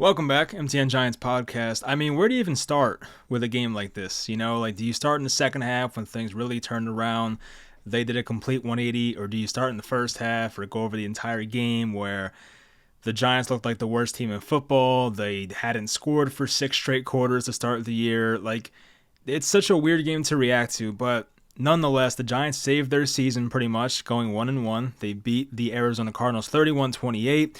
Welcome back, MTN Giants podcast. I mean, where do you even start with a game like this? Do you start in the second half when things really turned around? They did a complete 180, or do you start in the first half or go over the entire game where the Giants looked like the worst team in football? They hadn't scored for 6 straight quarters to start the year. It's such a weird game to react to, but nonetheless, the Giants saved their season pretty much, going 1-1. They beat the Arizona Cardinals 31-28.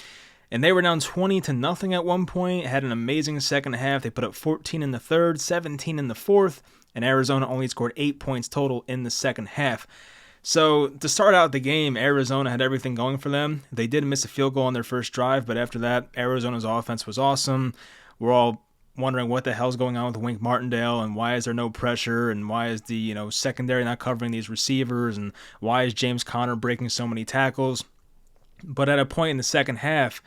And they were down 20 to nothing at one point, had an amazing second half. They put up 14 in the third, 17 in the fourth, and Arizona only scored 8 points total in the second half. So to start out the game, Arizona had everything going for them. They did miss a field goal on their first drive, but after that, Arizona's offense was awesome. We're all wondering what the hell's going on with Wink Martindale and why is there no pressure and why is the secondary not covering these receivers and why is James Conner breaking so many tackles. But at a point in the second half,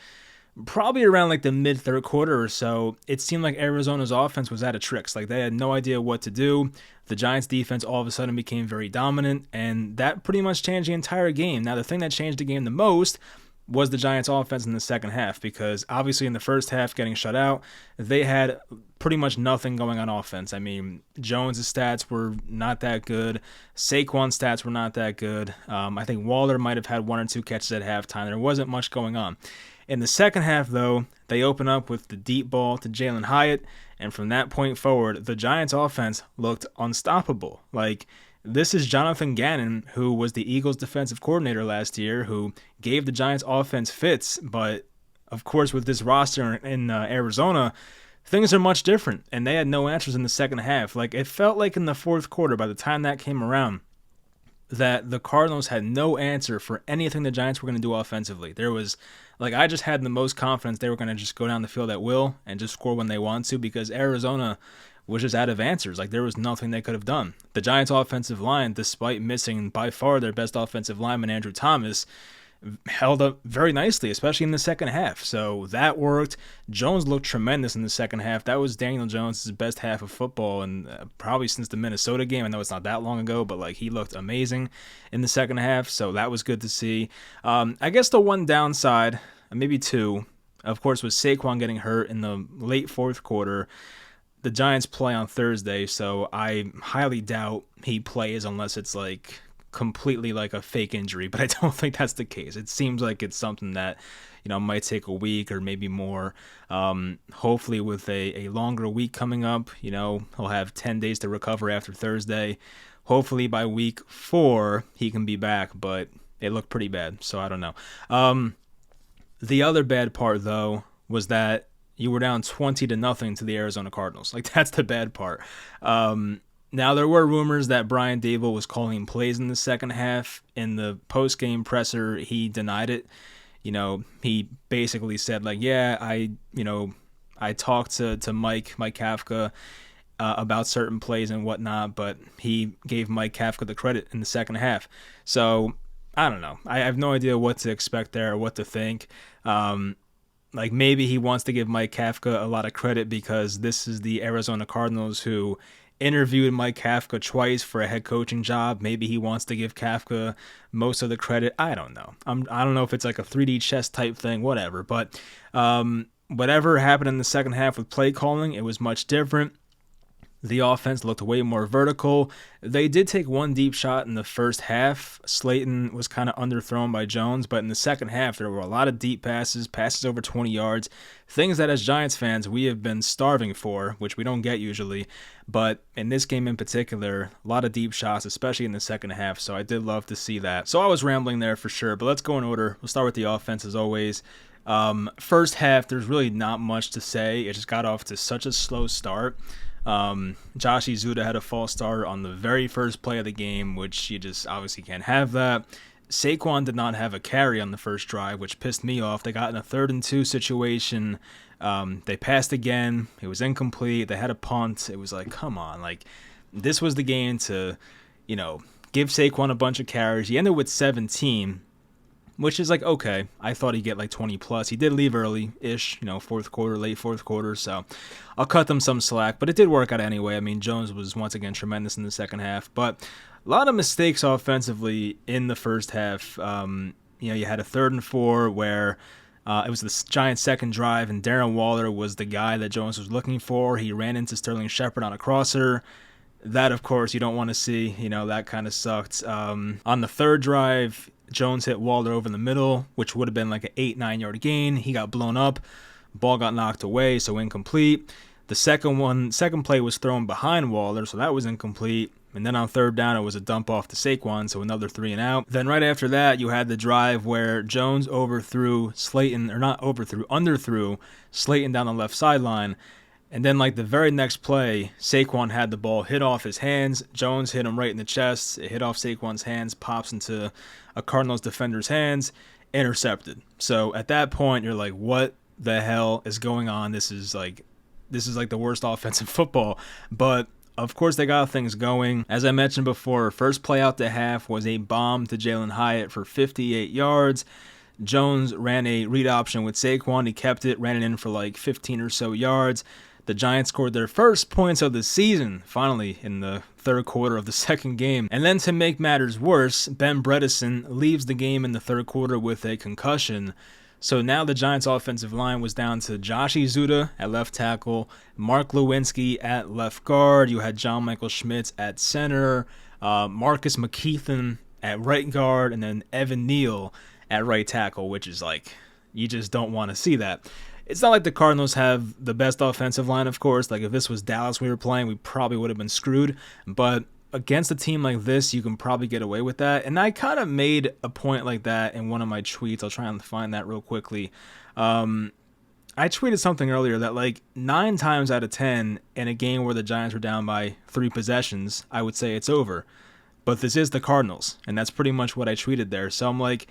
probably around like the mid-third quarter or so, it seemed like Arizona's offense was out of tricks. Like they had no idea what to do. The Giants' defense all of a sudden became very dominant, and that pretty much changed the entire game. Now, the thing that changed the game the most was the Giants' offense in the second half, because obviously in the first half, getting shut out, they had pretty much nothing going on offense. I mean, Jones' stats were not that good. Saquon's stats were not that good. I think Waller might have had 1 or 2 catches at halftime. There wasn't much going on. In the second half, though, they open up with the deep ball to Jalen Hyatt, and from that point forward, the Giants' offense looked unstoppable. This is Jonathan Gannon, who was the Eagles' defensive coordinator last year, who gave the Giants' offense fits, but of course, with this roster in Arizona, things are much different, and they had no answers in the second half. It felt like in the fourth quarter, by the time that came around, that the Cardinals had no answer for anything the Giants were going to do offensively. I just had the most confidence they were going to just go down the field at will and just score when they want to, because Arizona was just out of answers. There was nothing they could have done. The Giants' offensive line, despite missing by far their best offensive lineman, Andrew Thomas, held up very nicely, especially in the second half. So that worked. Jones looked tremendous in the second half. That was Daniel Jones' best half of football, and probably since the Minnesota game. I know it's not that long ago, but he looked amazing in the second half. So that was good to see. I guess the one downside, maybe two, of course, was Saquon getting hurt in the late fourth quarter. The Giants play on Thursday, so I highly doubt he plays unless it's completely a fake injury, but I don't think that's the case. It seems like it's something that might take a week or maybe more. Hopefully with a longer week coming up, he'll have 10 days to recover after Thursday. Hopefully by week 4 he can be back, but it looked pretty bad, so I don't know. The other bad part though was that you were down 20 to nothing to the Arizona Cardinals. That's the bad part. Now, there were rumors that Brian Daboll was calling plays in the second half. In the post-game presser, he denied it. He basically said, I talked to Mike Kafka about certain plays and whatnot, but he gave Mike Kafka the credit in the second half. So, I don't know. I have no idea what to expect there or what to think. Maybe he wants to give Mike Kafka a lot of credit because this is the Arizona Cardinals who interviewed Mike Kafka twice for a head coaching job. Maybe he wants to give Kafka most of the credit. I don't know. I don't know if it's a 3D chess type thing, whatever. But whatever happened in the second half with play calling, it was much different. The offense looked way more vertical. They did take one deep shot in the first half. Slayton was kind of underthrown by Jones, but in the second half, there were a lot of deep passes over 20 yards, things that as Giants fans, we have been starving for, which we don't get usually. But in this game in particular, a lot of deep shots, especially in the second half, so I did love to see that. So I was rambling there for sure, but let's go in order. We'll start with the offense as always. First half, there's really not much to say. It just got off to such a slow start. Josh Izuda had a false start on the very first play of the game, which you just obviously can't have that. Saquon did not have a carry on the first drive, which pissed me off. They got in a 3rd and 2 situation. They passed again. It was incomplete. They had a punt. It was come on. This was the game to, give Saquon a bunch of carries. He ended with 17. Which is okay. I thought he'd get 20 plus. He did leave early-ish, fourth quarter, late fourth quarter, so I'll cut them some slack, but it did work out anyway. I mean, Jones was once again tremendous in the second half, but a lot of mistakes offensively in the first half. You had a 3rd and 4 where It was the Giants' second drive, and Darren Waller was the guy that Jones was looking for. He ran into Sterling Shepard on a crosser. That, of course, you don't want to see. That kind of sucked. On the third drive, Jones hit Waller over the middle, which would have been like an 8-9 yard gain. He got blown up. Ball got knocked away, so incomplete. The second play was thrown behind Waller, so that was incomplete. And then on third down, it was a dump off to Saquon, so another 3 and out. Then right after that, you had the drive where Jones underthrew Slayton down the left sideline. And then like the very next play, Saquon had the ball hit off his hands. Jones hit him right in the chest. It hit off Saquon's hands, pops into a Cardinals defender's hands, intercepted. So at that point, you're like, what the hell is going on? This is like the worst offensive football. But of course, they got things going. As I mentioned before, first play out the half was a bomb to Jalen Hyatt for 58 yards. Jones ran a read option with Saquon. He kept it, ran it in for like 15 or so yards. The Giants scored their first points of the season, finally, in the third quarter of the second game. And then to make matters worse, Ben Bredeson leaves the game in the third quarter with a concussion. So now the Giants' offensive line was down to Josh Izuda at left tackle, Mark Lewinsky at left guard. You had John Michael Schmitz at center, Marcus McKeithen at right guard, and then Evan Neal at right tackle, which is like, you just don't want to see that. It's not like the Cardinals have the best offensive line, of course. Like if this was Dallas we were playing, we probably would have been screwed. But against a team like this, you can probably get away with that. And I kind of made a point like that in one of my tweets. I'll try and find that real quickly. I tweeted something earlier that like 9 times out of 10 in a game where the Giants were down by 3 possessions, I would say it's over. But this is the Cardinals, and that's pretty much what I tweeted there. So I'm like,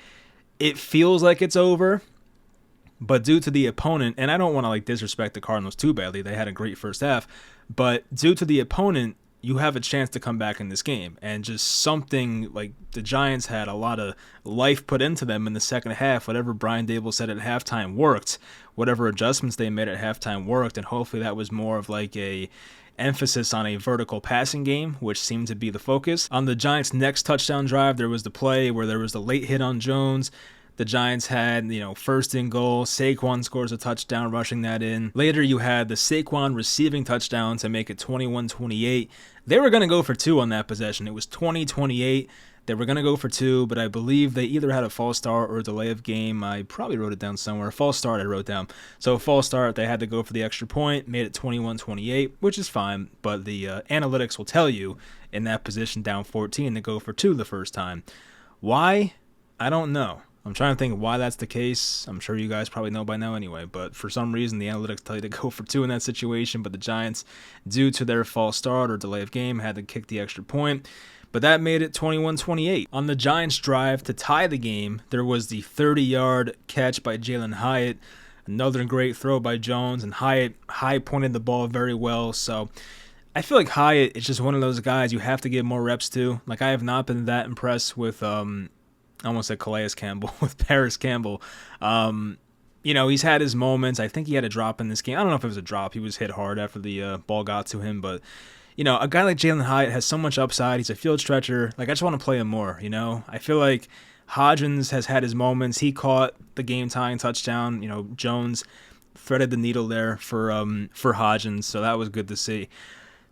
it feels like it's over. But due to the opponent, and I don't want to like disrespect the Cardinals too badly, they had a great first half, but due to the opponent, you have a chance to come back in this game. And just something like the Giants had a lot of life put into them in the second half. Whatever Brian Daboll said at halftime worked. Whatever adjustments they made at halftime worked, and hopefully that was more of like a emphasis on a vertical passing game, which seemed to be the focus. On the Giants' next touchdown drive, there was the play where there was the late hit on Jones. The Giants had, first and goal. Saquon scores a touchdown, rushing that in. Later, you had the Saquon receiving touchdown to make it 21-28. They were going to go for 2 on that possession. It was 20-28. They were going to go for 2, but I believe they either had a false start or a delay of game. I probably wrote it down somewhere. False start I wrote down. So false start, they had to go for the extra point, made it 21-28, which is fine. But the analytics will tell you in that position down 14 to go for 2 the first time. Why? I don't know. I'm trying to think why that's the case. I'm sure you guys probably know by now anyway, but for some reason the analytics tell you to go for 2 in that situation, but the Giants, due to their false start or delay of game, had to kick the extra point. But that made it 21-28. On the Giants' drive to tie the game, there was the 30-yard catch by Jalen Hyatt, another great throw by Jones, and Hyatt high-pointed the ball very well. So I feel like Hyatt is just one of those guys you have to give more reps to. Like, I have not been that impressed with I almost said Calais Campbell, with Paris Campbell. He's had his moments. I think he had a drop in this game. I don't know if it was a drop. He was hit hard after the ball got to him. But, a guy like Jalen Hyatt has so much upside. He's a field stretcher. Like, I just want to play him more, I feel like Hodgins has had his moments. He caught the game-tying touchdown. Jones threaded the needle there for Hodgins, so that was good to see.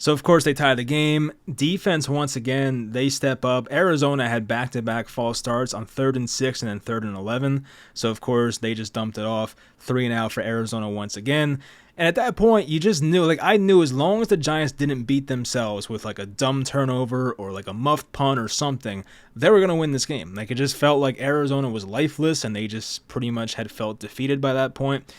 So, of course, they tie the game. Defense, once again, they step up. Arizona had back-to-back false starts on 3rd and 6 and then 3rd and 11. So, of course, they just dumped it off. 3 and out for Arizona once again. And at that point, you just knew, I knew as long as the Giants didn't beat themselves with, a dumb turnover or, a muffed punt or something, they were going to win this game. It just felt like Arizona was lifeless, and they just pretty much had felt defeated by that point.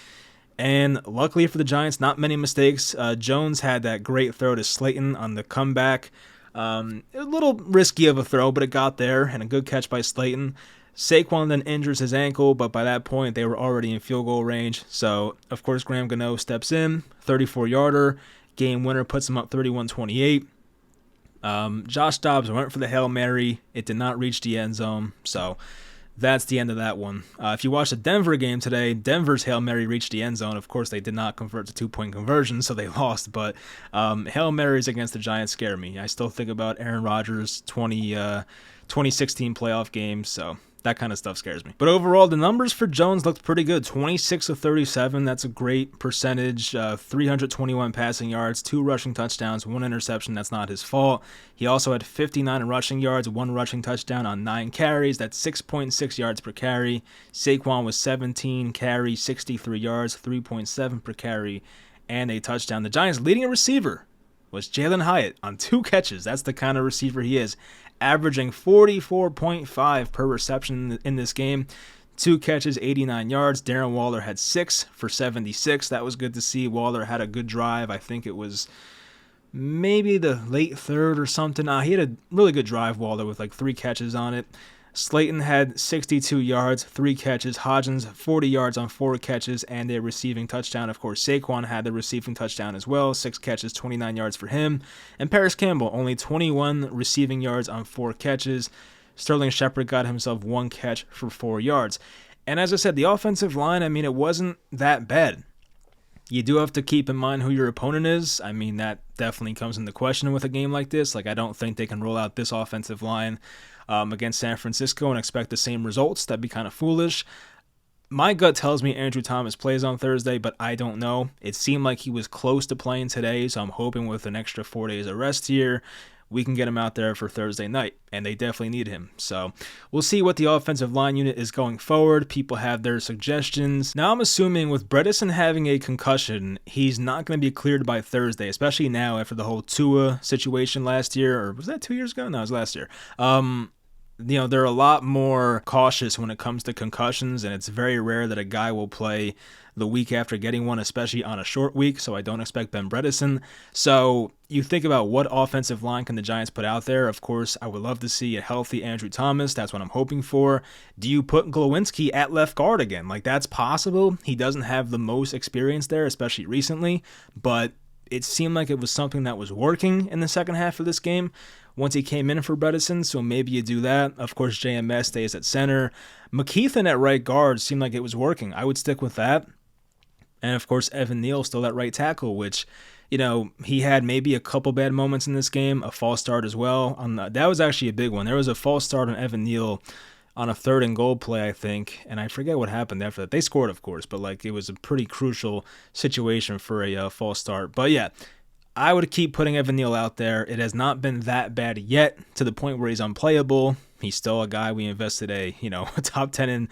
And luckily for the Giants, not many mistakes. Jones had that great throw to Slayton on the comeback. A little risky of a throw, but it got there, and a good catch by Slayton. Saquon then injures his ankle, but by that point, they were already in field goal range. So, of course, Graham Gano steps in, 34-yarder. Game winner puts him up 31-28. Josh Dobbs went for the Hail Mary. It did not reach the end zone, so that's the end of that one. If you watch the Denver game today, Denver's Hail Mary reached the end zone. Of course, they did not convert to 2-point conversion, so they lost. But Hail Marys against the Giants scare me. I still think about Aaron Rodgers' 2016 playoff game. So That kind of stuff scares me. But overall, the numbers for Jones looked pretty good. 26 of 37. That's a great percentage. 321 passing yards, 2 rushing touchdowns, 1 interception. That's not his fault. He also had 59 rushing yards, 1 rushing touchdown on 9 carries. That's 6.6 yards per carry. Saquon was 17 carries, 63 yards, 3.7 per carry, and a touchdown. The Giants' leading receiver was Jalen Hyatt on 2 catches. That's the kind of receiver he is, averaging 44.5 per reception in this game. 2 catches, 89 yards. Darren Waller had 6 for 76. That was good to see. Waller had a good drive. I think it was maybe the late third or something. He had a really good drive, Waller, with like 3 catches on it. Slayton had 62 yards, 3 catches. Hodgins, 40 yards on 4 catches and a receiving touchdown. Of course, Saquon had the receiving touchdown as well, 6 catches, 29 yards for him. And Paris Campbell, only 21 receiving yards on 4 catches. Sterling Shepard got himself 1 catch for 4 yards. And as I said, the offensive line, it wasn't that bad. You do have to keep in mind who your opponent is. That definitely comes into question with a game like this. I don't think they can roll out this offensive line against San Francisco and expect the same results. That'd be kind of foolish. My gut tells me Andrew Thomas plays on Thursday, but I don't know. It seemed like he was close to playing today, so I'm hoping with an extra 4 days of rest here, we can get him out there for Thursday night, and they definitely need him. So we'll see what the offensive line unit is going forward. People have their suggestions. Now I'm assuming with Bredesen having a concussion, he's not going to be cleared by Thursday, especially now after the whole Tua situation last year, or was that 2 years ago? No, it was last year. They're a lot more cautious when it comes to concussions, and it's very rare that a guy will play the week after getting one, especially on a short week, so I don't expect Ben Bredesen. So you think about what offensive line can the Giants put out there. Of course, I would love to see a healthy Andrew Thomas. That's what I'm hoping for. Do you put Glowinski at left guard again? That's possible. He doesn't have the most experience there, especially recently, but it seemed like it was something that was working in the second half of this game once he came in for Bredesen, so maybe you do that. Of course, JMS stays at center. McKeithen at right guard seemed like it was working. I would stick with that. And of course, Evan Neal still at right tackle, which, he had maybe a couple bad moments in this game, a false start as well. That was actually a big one. There was a false start on Evan Neal on a 3rd and goal play, I think, and I forget what happened after that. They scored, of course, but it was a pretty crucial situation for a false start. But yeah, I would keep putting Evan Neal out there. It has not been that bad yet to the point where he's unplayable. He's still a guy we invested a top 10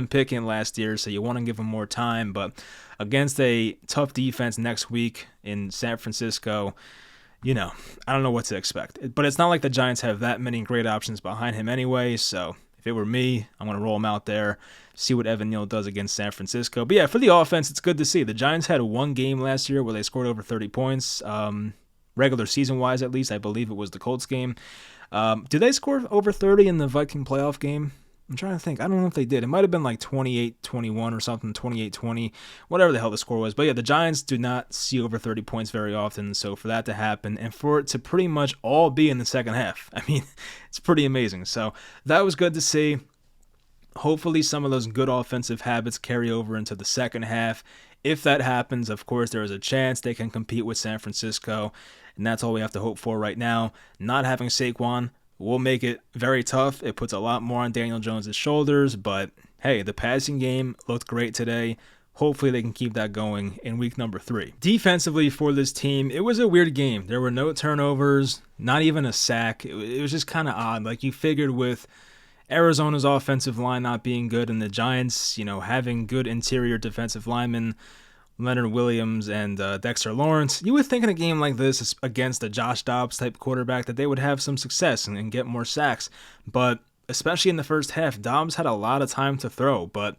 pick in last year, so you want to give him more time. But against a tough defense next week in San Francisco, I don't know what to expect. But it's not like the Giants have that many great options behind him anyway, so if it were me, I'm going to roll him out there, see what Evan Neal does against San Francisco. But yeah, for the offense, it's good to see. The Giants had one game last year where they scored over 30 points, regular season-wise at least. I believe it was the Colts game. Did they score over 30 in the Viking playoff game? I'm trying to think. I don't know if they did. It might have been 28-21 or something, 28-20, whatever the hell the score was. But yeah, the Giants do not see over 30 points very often. So for that to happen and for it to pretty much all be in the second half, it's pretty amazing. So that was good to see. Hopefully some of those good offensive habits carry over into the second half. If that happens, of course, there is a chance they can compete with San Francisco. And that's all we have to hope for right now. Not having Saquon will make it very tough. It puts a lot more on Daniel Jones' shoulders, but hey, the passing game looked great today. Hopefully they can keep that going in week number 3. Defensively for this team, it was a weird game. There were no turnovers, not even a sack. It was just kind of odd. You figured with Arizona's offensive line not being good and the Giants, having good interior defensive linemen, Leonard Williams and Dexter Lawrence, you would think in a game like this against a Josh Dobbs type quarterback that they would have some success and get more sacks. But especially in the first half, Dobbs had a lot of time to throw. But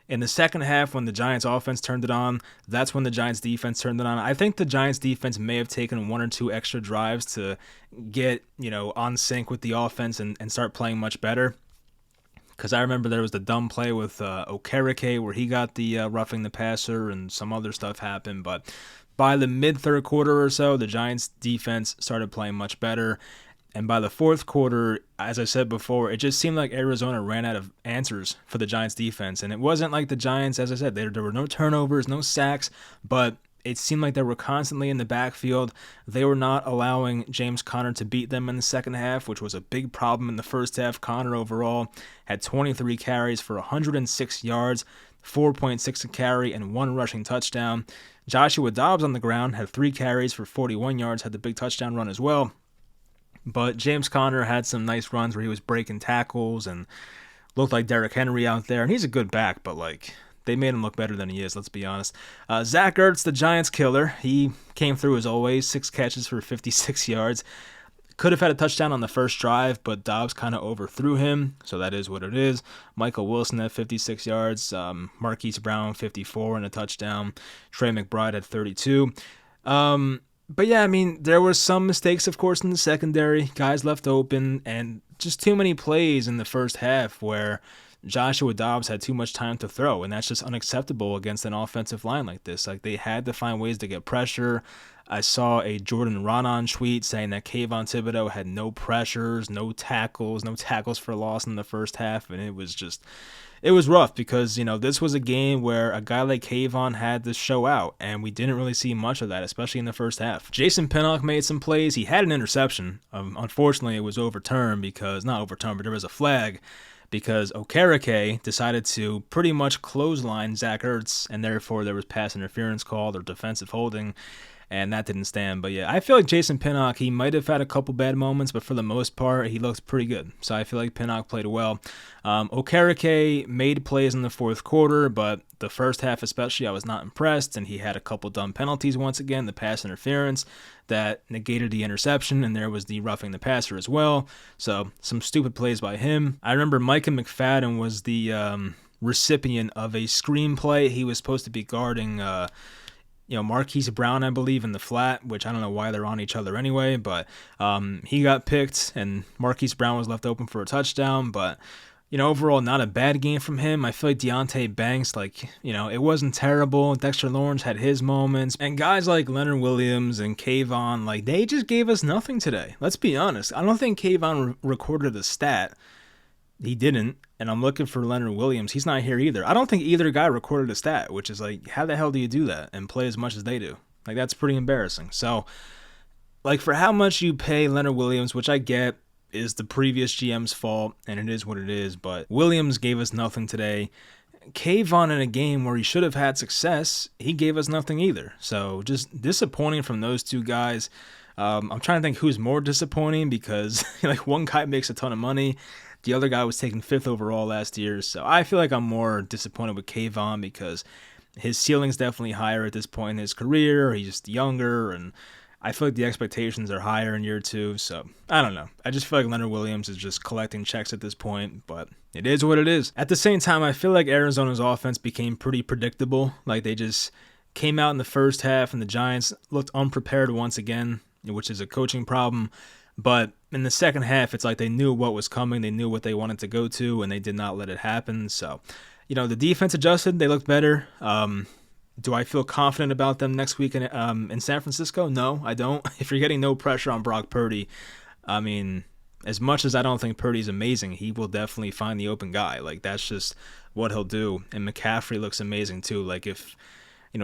in the second half, when the Giants offense turned it on, that's when the Giants defense turned it on. I think the Giants defense may have taken 1 or 2 extra drives to get, on sync with the offense and start playing much better. Because I remember there was the dumb play with Okereke where he got the roughing the passer and some other stuff happened. But by the mid-third quarter or so, the Giants' defense started playing much better. And by the fourth quarter, as I said before, it just seemed like Arizona ran out of answers for the Giants' defense. And it wasn't like the Giants, as I said, there were no turnovers, no sacks, but It seemed like they were constantly in the backfield. They were not allowing James Conner to beat them in the second half, which was a big problem in the first half. Conner overall had 23 carries for 106 yards, 4.6 a carry, and 1 rushing touchdown. Joshua Dobbs on the ground had 3 carries for 41 yards, had the big touchdown run as well. But James Conner had some nice runs where he was breaking tackles and looked like Derrick Henry out there. And he's a good back, but they made him look better than he is, let's be honest. Zach Ertz, the Giants killer, he came through as always, 6 catches for 56 yards. Could have had a touchdown on the first drive, but Dobbs kind of overthrew him, so that is what it is. Michael Wilson had 56 yards, Marquise Brown 54 and a touchdown. Trey McBride had 32. But yeah, I mean, there were some mistakes, of course, in the secondary. Guys left open, and just too many plays in the first half where Joshua Dobbs had too much time to throw, and that's just unacceptable against an offensive line like this. They had to find ways to get pressure. I saw a Jordan Ronan tweet saying that Kayvon Thibodeau had no pressures, no tackles for loss in the first half, and it was rough because, this was a game where a guy like Kayvon had to show out, and we didn't really see much of that, especially in the first half. Jason Pinnock made some plays. He had an interception. Unfortunately, it was overturned but there was a flag because Okereke decided to pretty much clothesline Zach Ertz, and therefore there was pass interference called or defensive holding, and that didn't stand. But yeah, I feel like Jason Pinnock, he might have had a couple bad moments, but for the most part, he looked pretty good. So I feel like Pinnock played well. Okereke made plays in the fourth quarter, but the first half especially, I was not impressed, and he had a couple dumb penalties once again, the pass interference that negated the interception, and there was the roughing the passer as well. So some stupid plays by him. I remember Micah McFadden was the recipient of a screenplay. He was supposed to be guarding Marquise Brown, I believe, in the flat, which I don't know why they're on each other anyway, but he got picked, and Marquise Brown was left open for a touchdown, but overall, not a bad game from him. I feel like Deonte Banks, it wasn't terrible. Dexter Lawrence had his moments, and guys like Leonard Williams and Kayvon, they just gave us nothing today. Let's be honest. I don't think Kayvon recorded a stat. He didn't, and I'm looking for Leonard Williams. He's not here either. I don't think either guy recorded a stat, which is how the hell do you do that and play as much as they do? That's pretty embarrassing. So, for how much you pay Leonard Williams, which I get is the previous GM's fault, and it is what it is, but Williams gave us nothing today. Kayvon, in a game where he should have had success, he gave us nothing either. So, just disappointing from those two guys. I'm trying to think who's more disappointing because one guy makes a ton of money. The other guy was taken 5th overall last year, so I feel like I'm more disappointed with Kayvon because his ceiling's definitely higher at this point in his career. He's just younger, and I feel like the expectations are higher in year 2, so I don't know. I just feel like Leonard Williams is just collecting checks at this point, but it is what it is. At the same time, I feel like Arizona's offense became pretty predictable. They just came out in the first half, and the Giants looked unprepared once again, which is a coaching problem. But in the second half, it's they knew what was coming. They knew what they wanted to go to, and they did not let it happen. So, the defense adjusted. They looked better. Do I feel confident about them next week in San Francisco? No, I don't. If you're getting no pressure on Brock Purdy, I mean, as much as I don't think Purdy's amazing, he will definitely find the open guy. That's just what he'll do. And McCaffrey looks amazing, too. If,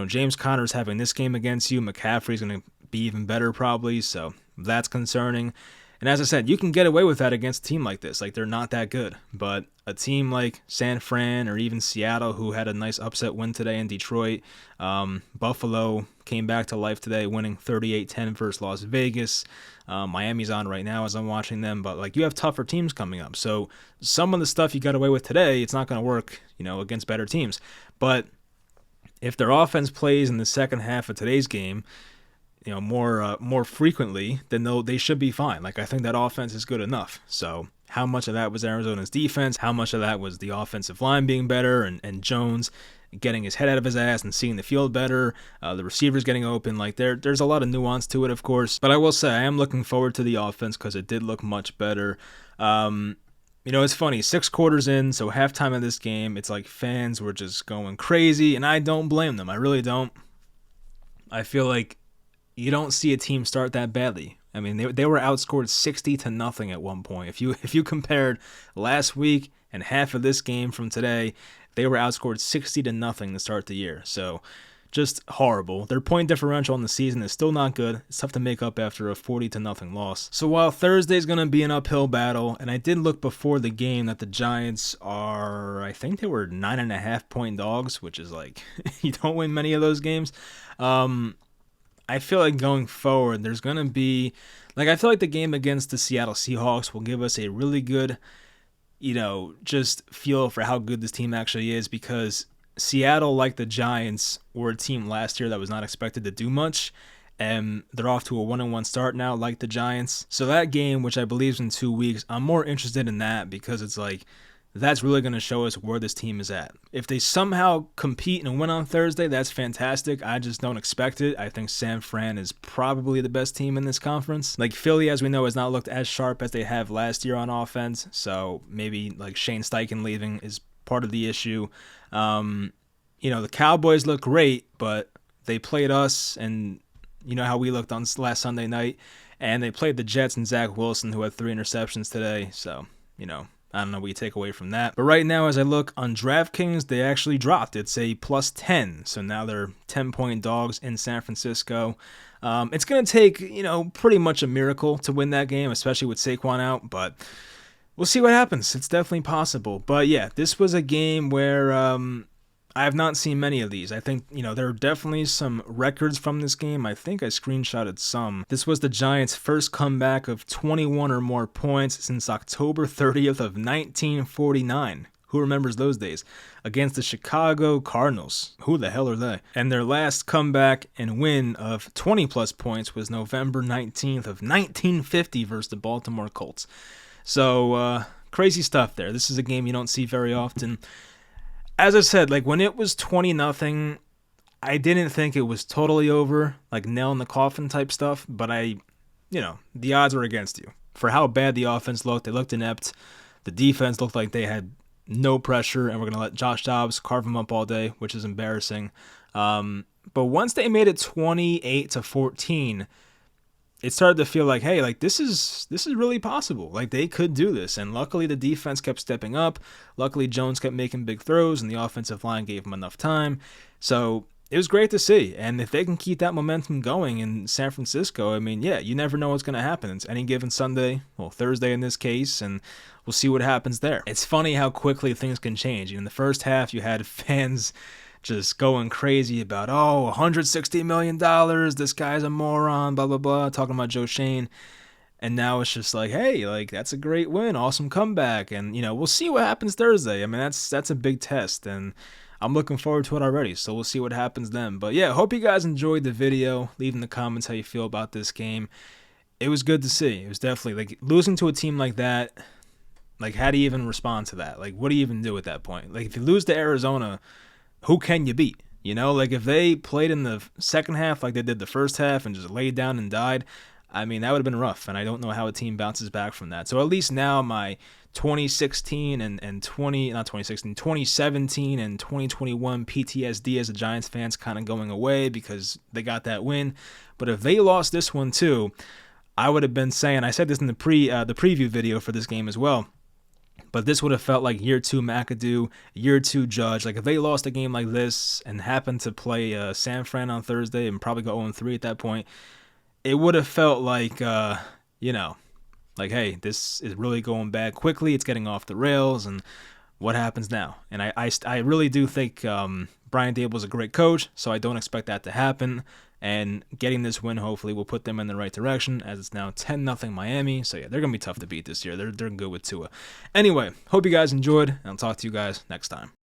James Conner's having this game against you, McCaffrey's going to be even better probably, so that's concerning. And as I said, you can get away with that against a team like this. They're not that good. But a team like San Fran or even Seattle, who had a nice upset win today in Detroit, Buffalo came back to life today, winning 38-10 versus Las Vegas. Miami's on right now as I'm watching them, but you have tougher teams coming up. So some of the stuff you got away with today, it's not going to work, against better teams. But if their offense plays in the second half of today's game, more frequently, then they should be fine. I think that offense is good enough. So how much of that was Arizona's defense? How much of that was the offensive line being better and Jones getting his head out of his ass and seeing the field better? The receivers getting open. There's a lot of nuance to it, of course. But I will say I am looking forward to the offense because it did look much better. It's funny, 6 quarters in, so halftime of this game, it's fans were just going crazy, and I don't blame them. I really don't. I feel like you don't see a team start that badly. I mean, they were outscored 60-0 at one point. If you compared last week and half of this game from today, they were outscored 60-0 to start the year. So just horrible. Their point differential in the season is still not good. It's tough to make up after a 40-0 loss. So while Thursday's going to be an uphill battle, and I did look before the game that the Giants are, I think they were 9.5-point dogs, which is like, you don't win many of those games. I feel like going forward, there's going to be, like, I feel like the game against the Seattle Seahawks will give us a really good, just feel for how good this team actually is, because Seattle, like the Giants, were a team last year that was not expected to do much, and they're off to a 1-1 start now, like the Giants. So that game, which I believe is in 2 weeks, I'm more interested in that because it's like, that's really going to show us where this team is at. If they somehow compete and win on Thursday, that's fantastic. I just don't expect it. I think San Fran is probably the best team in this conference. Like Philly, as we know, has not looked as sharp as they have last year on offense, so maybe like Shane Steichen leaving is part of the issue. The Cowboys look great, but they played us, and you know how we looked on last Sunday night, and they played the Jets and Zach Wilson, who had 3 interceptions today. So, I don't know what you take away from that. But right now, as I look on DraftKings, they actually dropped. It's a +10. So now they're 10-point dogs in San Francisco. It's going to take, pretty much a miracle to win that game, especially with Saquon out. But we'll see what happens. It's definitely possible. But yeah, this was a game where I have not seen many of these. I think, there are definitely some records from this game. I think I screenshotted some. This was the Giants' first comeback of 21 or more points since October 30th of 1949. Who remembers those days? Against the Chicago Cardinals. Who the hell are they? And their last comeback and win of 20-plus points was November 19th of 1950 versus the Baltimore Colts. So, crazy stuff there. This is a game you don't see very often. As I said, like when it was 20-0, I didn't think it was totally over, like nail in the coffin type stuff, but the odds were against you. For how bad the offense looked, they looked inept. The defense looked like they had no pressure, and we're going to let Josh Dobbs carve them up all day, which is embarrassing. But once they made it 28-14, it started to feel like, hey, like this is really possible. Like they could do this. And luckily the defense kept stepping up. Luckily Jones kept making big throws and the offensive line gave him enough time. So it was great to see. And if they can keep that momentum going in San Francisco, I mean, yeah, you never know what's going to happen. It's any given Sunday, well, Thursday in this case, and we'll see what happens there. It's funny how quickly things can change. In the first half, you had fans just going crazy about, $160 million, this guy's a moron, blah, blah, blah, talking about Joe Shane. And now it's just like, hey, like that's a great win, awesome comeback. And, we'll see what happens Thursday. I mean, that's a big test, and I'm looking forward to it already, so we'll see what happens then. But yeah, hope you guys enjoyed the video. Leave in the comments how you feel about this game. It was good to see. It was definitely, like, losing to a team like that, like, how do you even respond to that? Like, what do you even do at that point? Like, if you lose to Arizona, who can you beat? Like if they played in the second half like they did the first half and just laid down and died, I mean, that would have been rough. And I don't know how a team bounces back from that. So at least now my 2016 and 2017 and 2021 PTSD as a Giants fans kind of going away because they got that win. But if they lost this one too, I would have been saying, I said this in the preview video for this game as well, but this would have felt like year 2 McAdoo, year 2 Judge. Like if they lost a game like this and happened to play San Fran on Thursday and probably go 0-3 at that point, it would have felt like, like, hey, this is really going bad quickly. It's getting off the rails, and what happens now? And I really do think Brian Daboll is a great coach, so I don't expect that to happen. And getting this win hopefully will put them in the right direction, as it's now 10-0 Miami. So yeah, they're going to be tough to beat this year. They're good with Tua. Anyway, hope you guys enjoyed, and I'll talk to you guys next time.